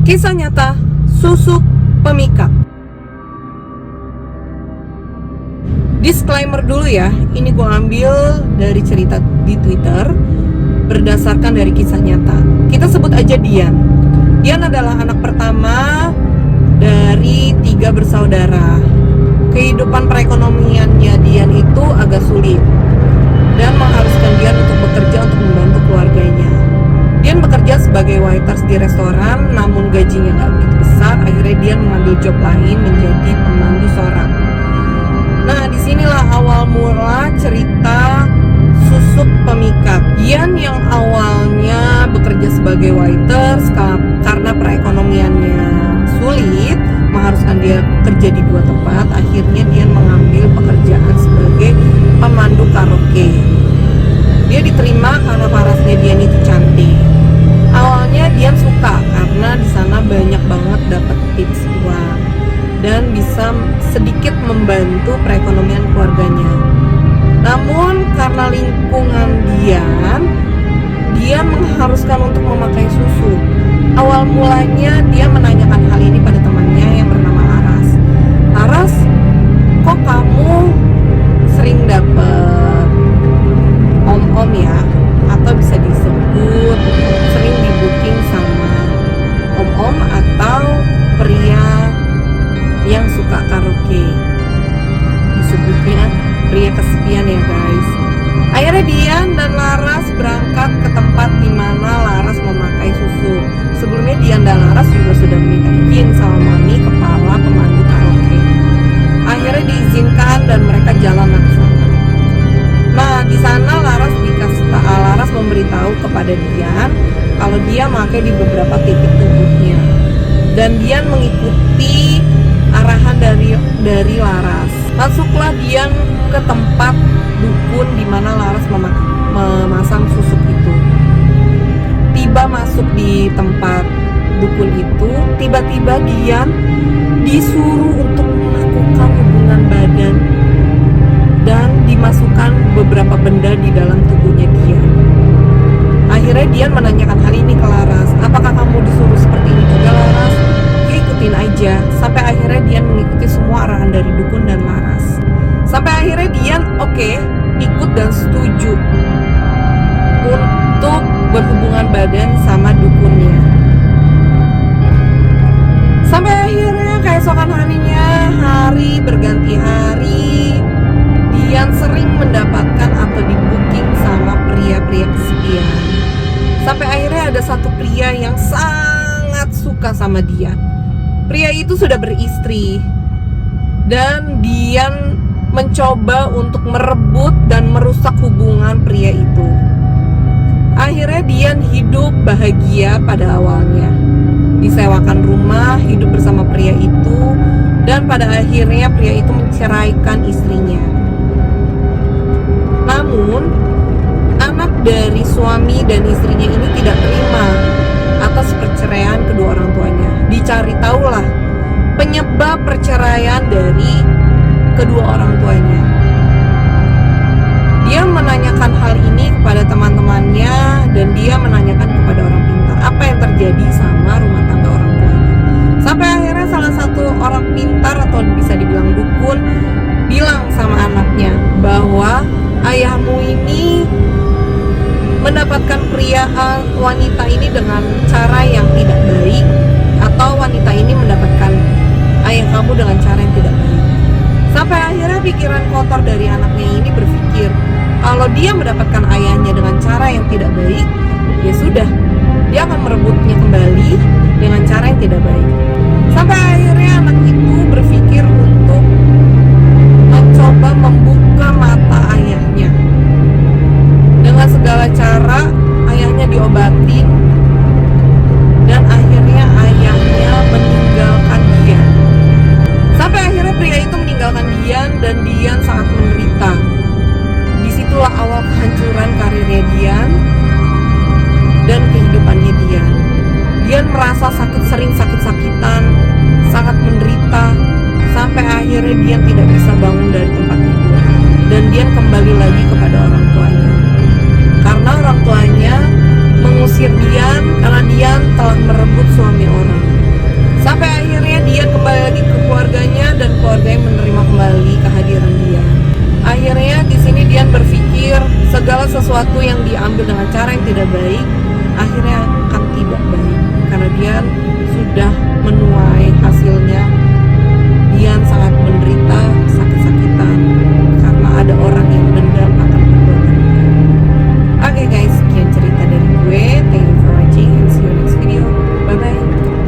Kisah nyata Susuk Pemikat. Disclaimer dulu ya, ini gue ambil dari cerita di Twitter berdasarkan dari kisah nyata. Kita sebut aja Dian. Dian adalah anak pertama dari 3 bersaudara. Kehidupan perekonomiannya Dian itu agak sulit dan mengharuskan Dian untuk bekerja untuk membantu keluarganya. Dian bekerja sebagai waiters di restoran, namun gajinya nggak begitu besar. Akhirnya Dian mengambil job lain menjadi pemandu sorak. Nah, disinilah awal mula cerita Susuk Pemikat. Dian yang awalnya bekerja sebagai waiters karena perekonomiannya sulit, mengharuskan dia kerja di 2 tempat. Akhirnya Dian mengambil pekerjaan sebagai pemandu karaoke. Dia diterima karena parasnya Dian itu cantik. Awalnya Dian suka karena di sana banyak banget dapat tips uang dan bisa sedikit membantu perekonomian keluarganya. Namun karena lingkungan Dian mengharuskan untuk memakai susu. Awal mulanya dia menanyakan hal ini pada temannya yang bernama Laras. Laras, kok kamu sering dapet om-om ya? Atau bisa disebut sering di booking sama om-om atau pria yang suka karaoke. Disebutnya pria kesepian ya guys. Akhirnya Dian dan Laras berangkat ke tempat di mana Laras memakai susu. Sebelumnya Dian dan Laras juga sudah meminta izin sama mami kepala pemandu karaoke. Akhirnya diizinkan dan mereka jalan ke sana. Nah, di sana Laras memberitahu kepada Dian kalau dia memakai di beberapa titik tubuhnya. Dan Dian mengikuti arahan dari Laras. Masuklah Dian ke tempat dukun di mana Laras memasang susuk itu. Tiba masuk di tempat dukun itu, tiba-tiba Dian disuruh untuk melakukan hubungan badan dan dimasukkan beberapa benda di dalam tubuhnya Dian. Akhirnya Dian menanyakan hal ini ke Laras. Apakah kamu disuruh seperti ini juga Laras? Ya ikutin aja. Sampai akhirnya Dian mengikuti semua arahan dari dukun dan Laras. Sampai akhirnya Dian ikut dan setuju untuk berhubungan badan sama dukunnya. Sampai akhirnya keesokan harinya, hari berganti hari, Dian sering mendapatkan atau di booking sama pria-pria kesepian. Sampai akhirnya ada satu pria yang sangat suka sama Dian. Pria itu sudah beristri dan Dian mencoba untuk merebut dan merusak hubungan pria itu. Akhirnya Dian hidup bahagia pada awalnya, disewakan rumah, hidup bersama pria itu, dan pada akhirnya pria itu menceraikan istrinya. Namun anak dari suami dan istrinya ini tidak terima atas perceraian kedua orang tuanya. Dicari tahulah penyebab perceraian dari kedua orang tuanya. Dia menanyakan hal ini kepada teman-temannya dan dia menanyakan kepada orang pintar apa yang terjadi sama rumah tangga orang tuanya. Sampai akhirnya salah satu orang pintar atau bisa dibilang dukun bilang sama anaknya bahwa ayahmu ini mendapatkan wanita ini dengan cara yang tidak baik, atau wanita ini mendapatkan ayah kamu dengan cara yang tidak baik. Sampai akhirnya pikiran kotor dari anaknya ini berpikir kalau dia mendapatkan ayahnya dengan cara yang tidak baik, ya sudah, dia akan merebutnya kembali dengan cara yang tidak baik. Sampai akhirnya anak itu berpikir untuk mencoba membuka mata ayahnya. Dengan segala cara ayahnya diobatin dan akhirnya ayahnya meninggalkan Dian. Sampai akhirnya pria itu meninggalkan Dian dan Dian sangat menderita. Disitulah awal kehancuran karirnya Dian dan kehidupannya Dian. Dian merasa sering sakit-sakitan berpikir segala sesuatu yang diambil dengan cara yang tidak baik akhirnya akan tidak baik, karena Dian sudah menuai hasilnya. Dian